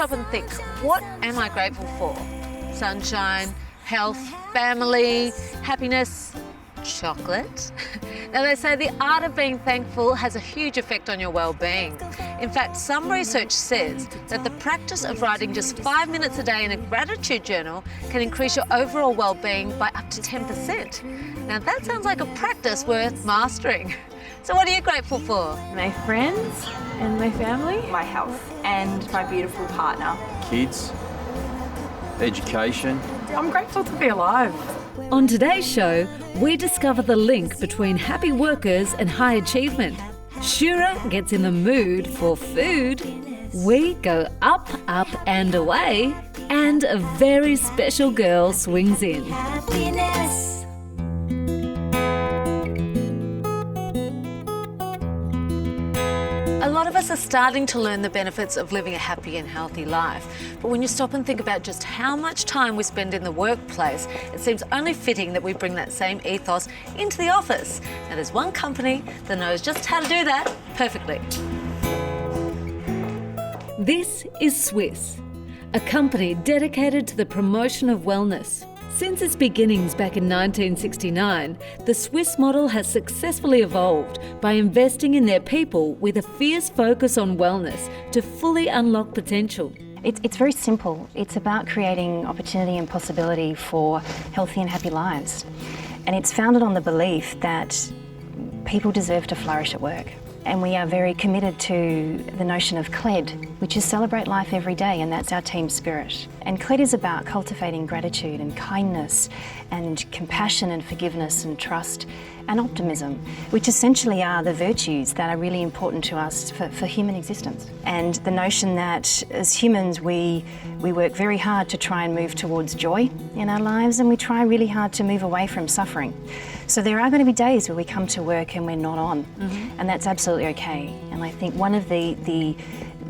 stop and think, what am I grateful for? Sunshine, health, family, happiness, chocolate. Now, they say the art of being thankful has a huge effect on your well-being. In fact, some research says that the practice of writing just 5 minutes a day in a gratitude journal can increase your overall well-being by up to 10%. Now, that sounds like a practice worth mastering. So what are you grateful for? My friends and my family. My health and my beautiful partner. Kids, education. I'm grateful to be alive. On today's show, we discover the link between happy workers and high achievement. Shura gets in the mood for food. We go up, up and away. And a very special girl swings in. Happiness. A lot of us are starting to learn the benefits of living a happy and healthy life. But when you stop and think about just how much time we spend in the workplace, it seems only fitting that we bring that same ethos into the office. Now, there's one company that knows just how to do that perfectly. This is Swiss, a company dedicated to the promotion of wellness. Since its beginnings back in 1969, the Swiss model has successfully evolved by investing in their people with a fierce focus on wellness to fully unlock potential. It's very simple. It's about creating opportunity and possibility for healthy and happy lives. And it's founded on the belief that people deserve to flourish at work. And we are very committed to the notion of CLED, which is celebrate life every day, and that's our team spirit. And CLED is about cultivating gratitude and kindness and compassion and forgiveness and trust and optimism, which essentially are the virtues that are really important to us for human existence. And the notion that as humans we work very hard to try and move towards joy in our lives, and we try really hard to move away from suffering. So there are going to be days where we come to work and we're not on, and that's absolutely okay. And I think one of the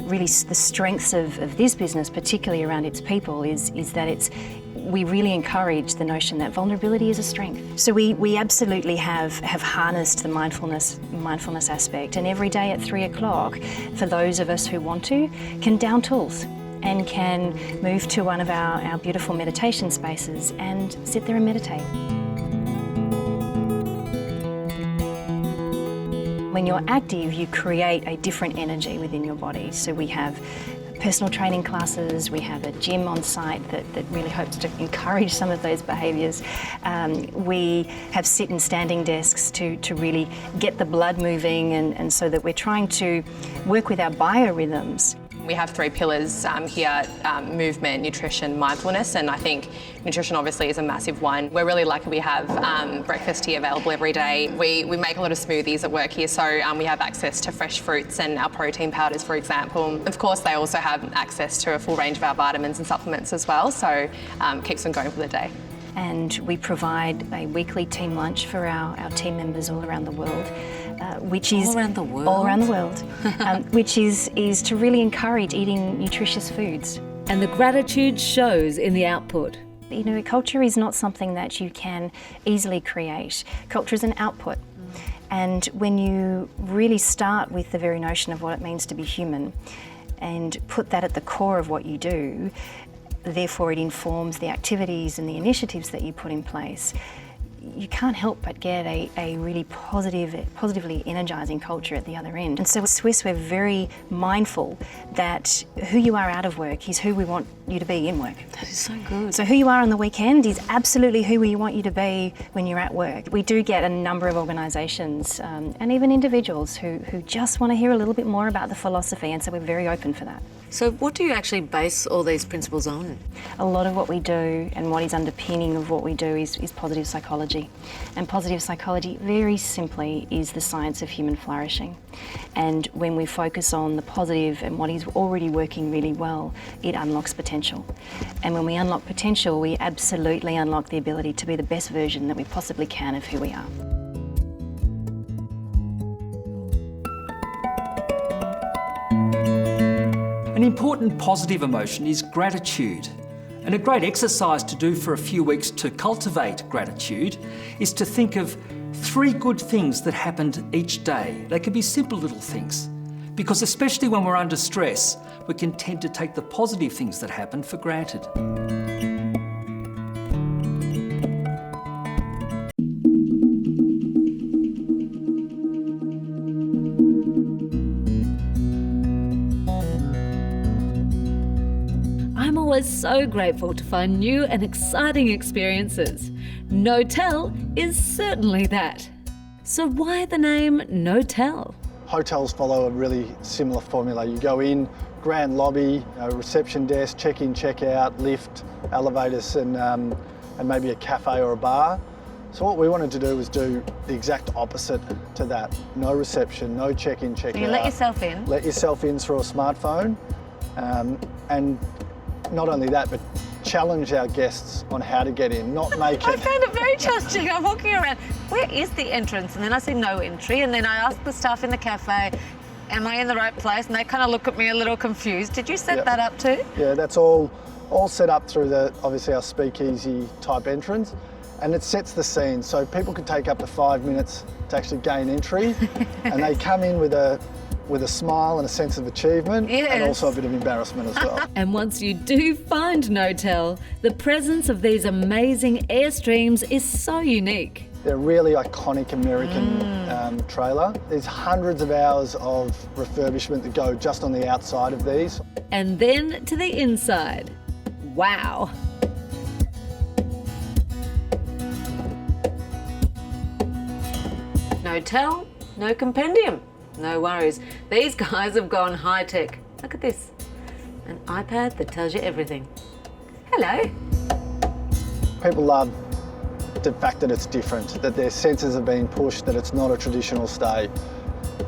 really the strengths of this business, particularly around its people, is that we really encourage the notion that vulnerability is a strength. So we absolutely have harnessed the mindfulness aspect, and every day at 3 o'clock, for those of us who want to, can down tools and can move to one of our beautiful meditation spaces and sit there and meditate. When you're active, you create a different energy within your body. So we have personal training classes, we have a gym on site that really hopes to encourage some of those behaviours. We have sit and standing desks to really get the blood moving, and so that we're trying to work with our biorhythms. We have 3 pillars here, movement, nutrition, mindfulness, and I think nutrition obviously is a massive one. We're really lucky we have breakfast here available every day. We make a lot of smoothies at work here, so we have access to fresh fruits and our protein powders, for example. Of course, they also have access to a full range of our vitamins and supplements as well, so keeps them going for the day. And we provide a weekly team lunch for our team members all around the world. Which is all around the world, which is to really encourage eating nutritious foods. And the gratitude shows in the output. You know, culture is not something that you can easily create. Culture is an output. And when you really start with the very notion of what it means to be human and put that at the core of what you do, therefore it informs the activities and the initiatives that you put in place, you can't help but get a really positively energising culture at the other end. And so at Swiss, we're very mindful that who you are out of work is who we want you to be in work. That is so good. So who you are on the weekend is absolutely who we want you to be when you're at work. We do get a number of organisations and even individuals who just want to hear a little bit more about the philosophy, and so we're very open for that. So what do you actually base all these principles on? A lot of what we do and what is underpinning of what we do is positive psychology. And positive psychology, very simply, is the science of human flourishing. And when we focus on the positive and what is already working really well, it unlocks potential. And when we unlock potential, we absolutely unlock the ability to be the best version that we possibly can of who we are. An important positive emotion is gratitude. And a great exercise to do for a few weeks to cultivate gratitude is to think of 3 good things that happened each day. They can be simple little things. Because especially when we're under stress, we can tend to take the positive things that happen for granted. I'm always so grateful to find new and exciting experiences. Notel is certainly that. So why the name Notel? Hotels follow a really similar formula. You go in, grand lobby, reception desk, check-in, check-out, lift, elevators, and maybe a cafe or a bar. So what we wanted to do was do the exact opposite to that. No reception, no check-in, check-out. You let yourself in. Let yourself in through a smartphone, and not only that, but challenge our guests on how to get in, not make I it. found it very challenging. I'm walking around, where is the entrance? And then I see no entry, and then I ask the staff in the cafe, am I in the right place? And they kind of look at me a little confused. Did you set that up too? Yeah, that's all set up through obviously our speakeasy type entrance, and it sets the scene. So people could take up to 5 minutes to actually gain entry, and they come in with a smile and a sense of achievement, and also a bit of embarrassment as well. And once you do find Notel, the presence of these amazing Airstreams is so unique. They're a really iconic American trailer. There's hundreds of hours of refurbishment that go just on the outside of these. And then to the inside. Wow. Notel, no compendium. No worries. These guys have gone high tech. Look at this. An iPad that tells you everything. Hello. People love the fact that it's different, that their senses are being pushed, that it's not a traditional stay.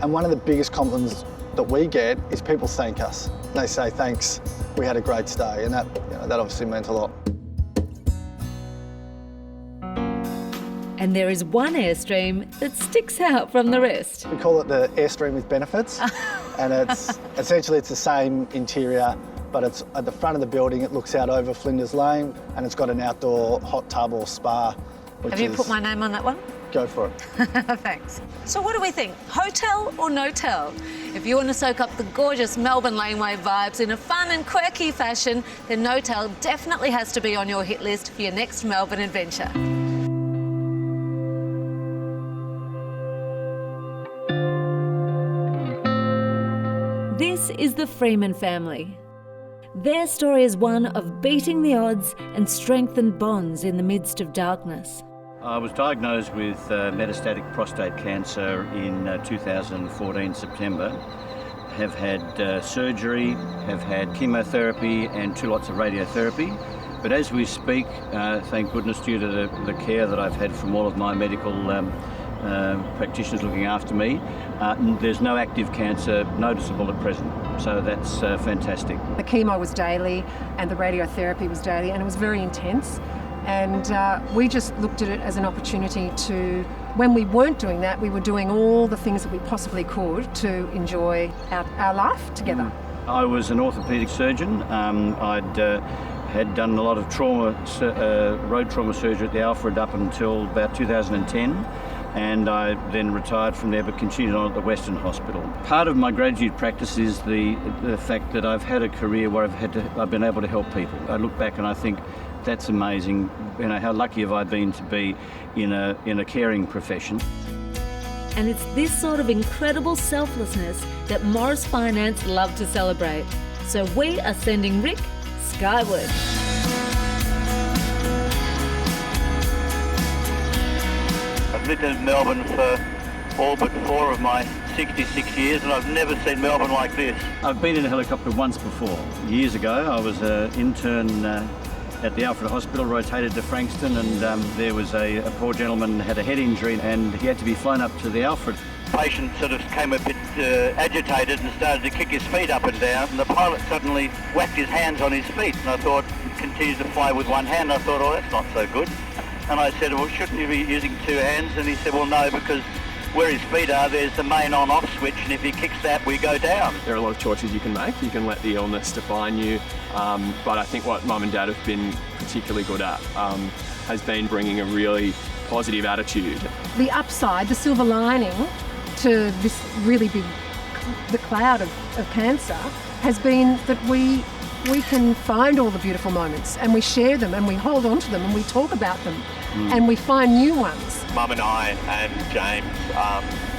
And one of the biggest compliments that we get is people thank us. They say, thanks, we had a great stay. And that obviously meant a lot. And there is one Airstream that sticks out from the rest. We call it the Airstream with benefits, and it's essentially it's the same interior, but it's at the front of the building. It looks out over Flinders Lane, and it's got an outdoor hot tub or spa. Have you put my name on that one? Go for it. Thanks. So what do we think? Hotel or Notel? If you want to soak up the gorgeous Melbourne laneway vibes in a fun and quirky fashion, then Notel definitely has to be on your hit list for your next Melbourne adventure. This is the Freeman family. Their story is one of beating the odds and strengthened bonds in the midst of darkness. I was diagnosed with metastatic prostate cancer in 2014 September. Have had surgery, have had chemotherapy and 2 lots of radiotherapy. But as we speak, thank goodness, due to the care that I've had from all of my medical practitioners looking after me, there's no active cancer noticeable at present, so that's fantastic. The chemo was daily and the radiotherapy was daily, and it was very intense, and we just looked at it as an opportunity to, when we weren't doing that, we were doing all the things that we possibly could to enjoy our life together. I was an orthopaedic surgeon. Had done a lot of road trauma surgery at the Alfred up until about 2010. And I then retired from there but continued on at the Western Hospital. Part of my gratitude practice is the fact that I've had a career where I've been able to help people. I look back and I think that's amazing. How lucky have I been to be in a caring profession. And it's this sort of incredible selflessness that Morris Finance love to celebrate. So we are sending Rick skyward. I've lived in Melbourne for all but 4 of my 66 years, and I've never seen Melbourne like this. I've been in a helicopter once before. Years ago, I was an intern at the Alfred Hospital, rotated to Frankston, and there was a poor gentleman had a head injury and he had to be flown up to the Alfred. The patient sort of came a bit agitated and started to kick his feet up and down, and the pilot suddenly whacked his hands on his feet, and I thought, continued to fly with one hand. I thought, oh, that's not so good. And I said, well, shouldn't you be using 2 hands? And he said, well, no, because where his feet are, there's the main on-off switch, and if he kicks that, we go down. There are a lot of choices you can make. You can let the illness define you, but I think what Mum and Dad have been particularly good at has been bringing a really positive attitude. The upside, the silver lining to this really big the cloud of cancer has been that we can find all the beautiful moments and we share them and we hold on to them and we talk about them and we find new ones. Mum and I and James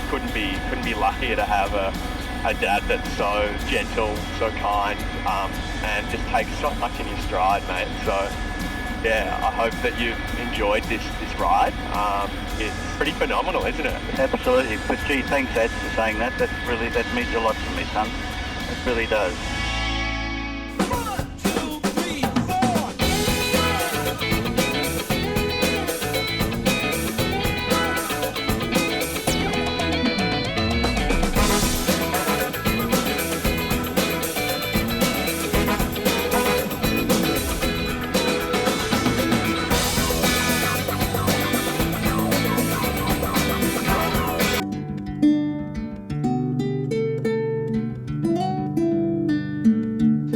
couldn't be luckier to have a dad that's so gentle, so kind, and just takes so much in his stride, mate. So yeah, I hope that you've enjoyed this ride. It's pretty phenomenal, isn't it? Absolutely. But gee, thanks, Ed, for saying that. That means a lot to me, son. It really does.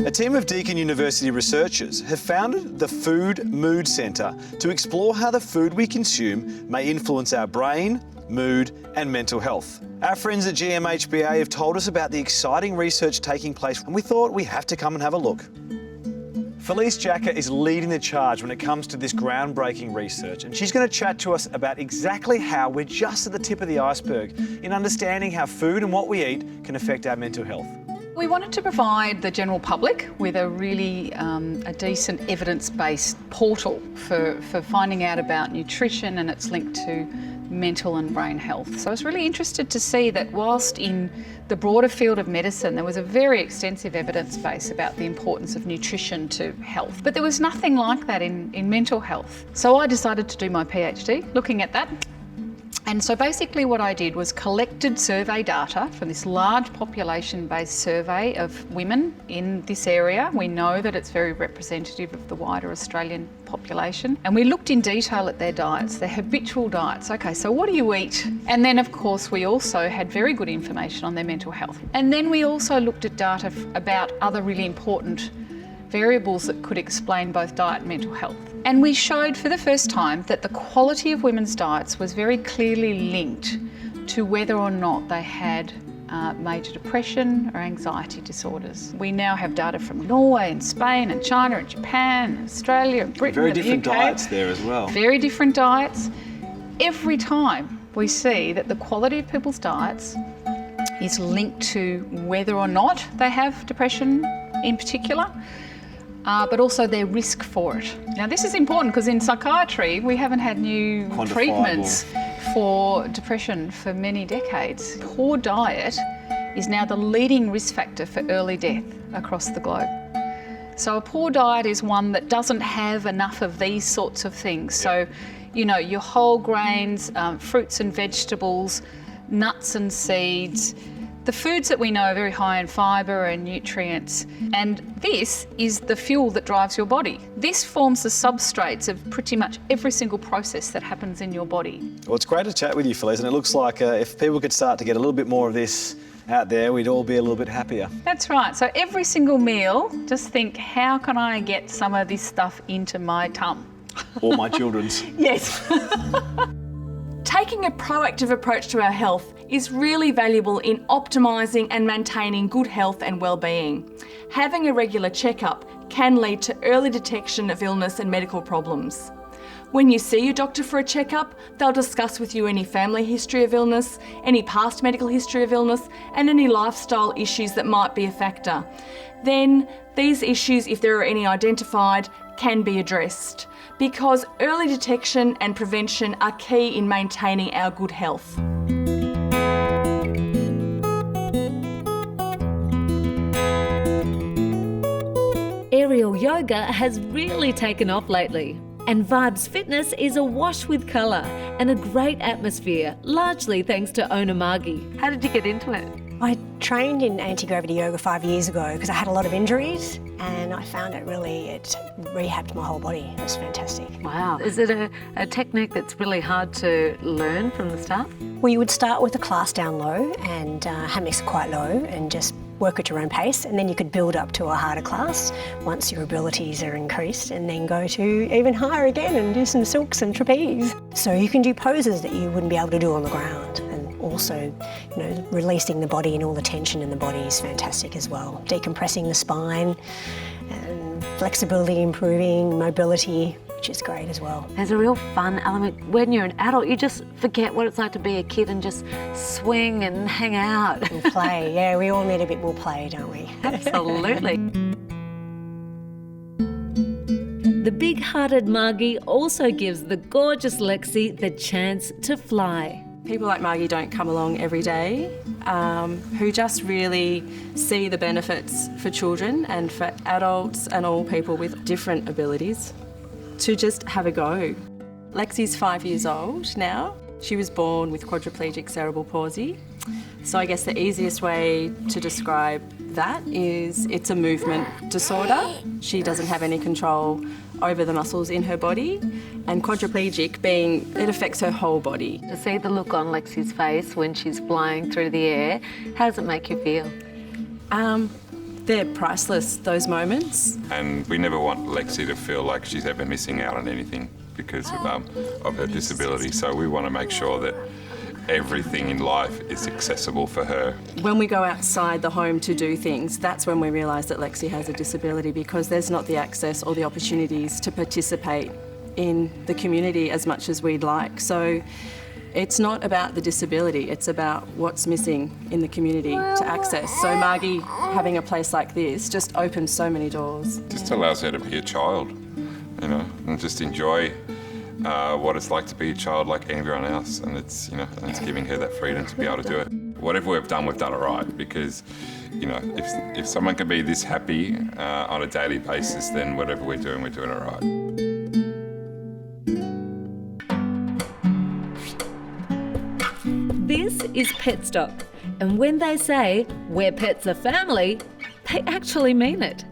A team of Deakin University researchers have founded the Food Mood Centre to explore how the food we consume may influence our brain, mood and mental health. Our friends at GMHBA have told us about the exciting research taking place and we thought we have to come and have a look. Felice Jacka is leading the charge when it comes to this groundbreaking research, and she's going to chat to us about exactly how we're just at the tip of the iceberg in understanding how food and what we eat can affect our mental health. We wanted to provide the general public with a really a decent evidence-based portal for finding out about nutrition and its link to mental and brain health. So I was really interested to see that whilst in the broader field of medicine there was a very extensive evidence base about the importance of nutrition to health, but there was nothing like that in mental health. So I decided to do my PhD looking at that. And so basically what I did was collected survey data from this large population-based survey of women in this area. We know that it's very representative of the wider Australian population. And we looked in detail at their diets, their habitual diets. Okay, so what do you eat? And then of course we also had very good information on their mental health. And then we also looked at data about other really important variables that could explain both diet and mental health. And we showed for the first time that the quality of women's diets was very clearly linked to whether or not they had major depression or anxiety disorders. We now have data from Norway and Spain and China and Japan and Australia and Britain and the UK. Very different diets there as well. Very different diets. Every time we see that the quality of people's diets is linked to whether or not they have depression in particular, but also their risk for it. Now this is important because in psychiatry we haven't had new treatments for depression for many decades. Poor diet is now the leading risk factor for early death across the globe. So a poor diet is one that doesn't have enough of these sorts of things. So, you know, your whole grains, fruits and vegetables, nuts and seeds, the foods that we know are very high in fibre and nutrients, and this is the fuel that drives your body. This forms the substrates of pretty much every single process that happens in your body. Well, it's great to chat with you, Felice, and it looks like if people could start to get a little bit more of this out there, we'd all be a little bit happier. That's right. So every single meal, just think, how can I get some of this stuff into my tum? Or my children's. Yes. Taking a proactive approach to our health is really valuable in optimising and maintaining good health and well-being. Having a regular checkup can lead to early detection of illness and medical problems. When you see your doctor for a checkup, they'll discuss with you any family history of illness, any past medical history of illness, and any lifestyle issues that might be a factor. Then, these issues, if there are any identified, can be addressed, because early detection and prevention are key in maintaining our good health. Aerial yoga has really taken off lately, and Vibes Fitness is awash with colour and a great atmosphere, largely thanks to Onamagi. How did you get into it? I trained in anti-gravity yoga 5 years ago because I had a lot of injuries, and I found it rehabbed my whole body. It was fantastic. Wow. Is it a technique that's really hard to learn from the start? Well, you would start with a class down low and hammocks quite low and just work at your own pace, and then you could build up to a harder class once your abilities are increased, and then go to even higher again and do some silks and trapeze. So you can do poses that you wouldn't be able to do on the ground, and also, releasing the body and all the tension in the body is fantastic as well. Decompressing the spine, and flexibility improving, mobility, which is great as well. There's a real fun element. When you're an adult, you just forget what it's like to be a kid and just swing and hang out. And play, yeah, we all need a bit more play, don't we? Absolutely. The big-hearted Margie also gives the gorgeous Lexi the chance to fly. People like Margie don't come along every day, who just really see the benefits for children and for adults and all people with different abilities to just have a go. Lexi's 5 years old now. She was born with quadriplegic cerebral palsy. So I guess the easiest way to describe that is it's a movement disorder. She doesn't have any control over the muscles in her body, and quadriplegic being, it affects her whole body. To see the look on Lexi's face when she's flying through the air, how does it make you feel? They're priceless, those moments. And we never want Lexi to feel like she's ever missing out on anything because of her disability. So we want to make sure that everything in life is accessible for her. When we go outside the home to do things, that's when we realise that Lexi has a disability, because there's not the access or the opportunities to participate in the community as much as we'd like. So it's not about the disability, it's about what's missing in the community to access. So Margie having a place like this just opens so many doors. Just allows her to be a child, and just enjoy what it's like to be a child like everyone else, and it's it's giving her that freedom to be able to do it. Whatever we've done it right, because if someone can be this happy on a daily basis, then whatever we're doing it right. This is Petstock, and when they say "where pets are family," they actually mean it.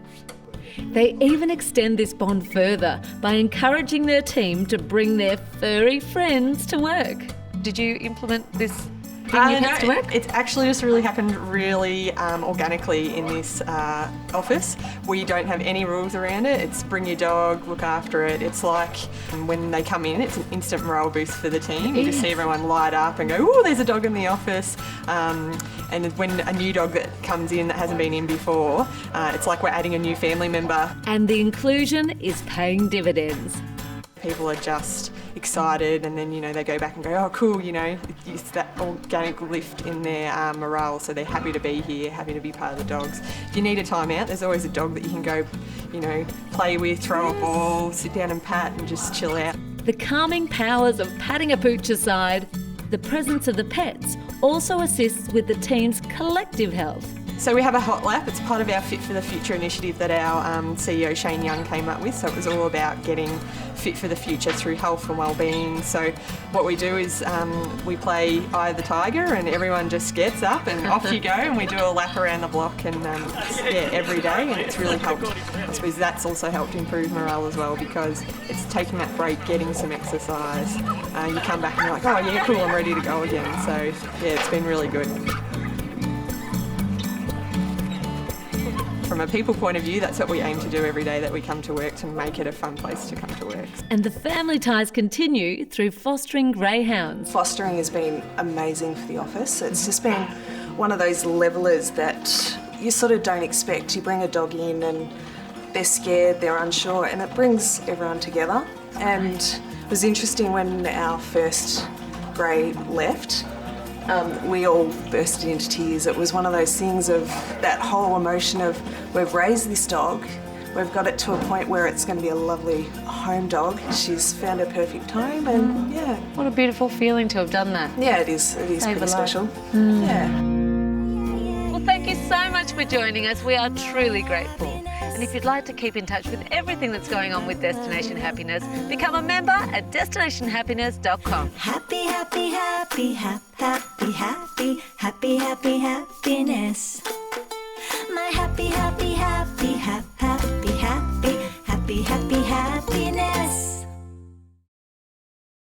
They even extend this bond further by encouraging their team to bring their furry friends to work. Did you implement this? To work? It's actually just really happened really organically in this office. We don't have any rules around it. It's bring your dog, look after it. It's like when they come in, it's an instant morale boost for the team. You just see everyone light up and go, "Oh, there's a dog in the office." And when a new dog that comes in that hasn't been in before, it's like we're adding a new family member. And the inclusion is paying dividends. People are just excited, and then they go back and go, "Oh, cool!" It's that organic lift in their morale, so they're happy to be here, happy to be part of the dogs. If you need a time out, there's always a dog that you can go, play with, throw a ball, sit down and pat, and just chill out. The calming powers of patting a pooch aside, the presence of the pets also assists with the team's collective health. So we have a hot lap. It's part of our Fit for the Future initiative that our CEO Shane Young came up with. So it was all about getting fit for the future through health and wellbeing. So what we do is we play Eye of the Tiger, and everyone just gets up and off you go, and we do a lap around the block, and every day, and it's really helped. I suppose that's also helped improve morale as well, because it's taking that break, getting some exercise. You come back and you're like, "Oh yeah, cool, I'm ready to go again." So yeah, it's been really good. From a people point of view, that's what we aim to do every day that we come to work, to make it a fun place to come to work. And the family ties continue through fostering greyhounds. Fostering has been amazing for the office. It's just been one of those levelers that you sort of don't expect. You bring a dog in and they're scared, they're unsure, and it brings everyone together. And it was interesting when our first grey left, we all bursted into tears. It was one of those things of that whole emotion of we've raised this dog, we've got it to a point where it's going to be a lovely home dog. She's found her perfect home, and yeah. What a beautiful feeling to have done that. Yeah, it is. It is pretty special. Yeah. Well, thank you so much for joining us. We are truly grateful. And if you'd like to keep in touch with everything that's going on with Destination Happiness, become a member at destinationhappiness.com. Happy, happy, happy, happy, happy, happy, happy, happy, happiness. My happy, happy,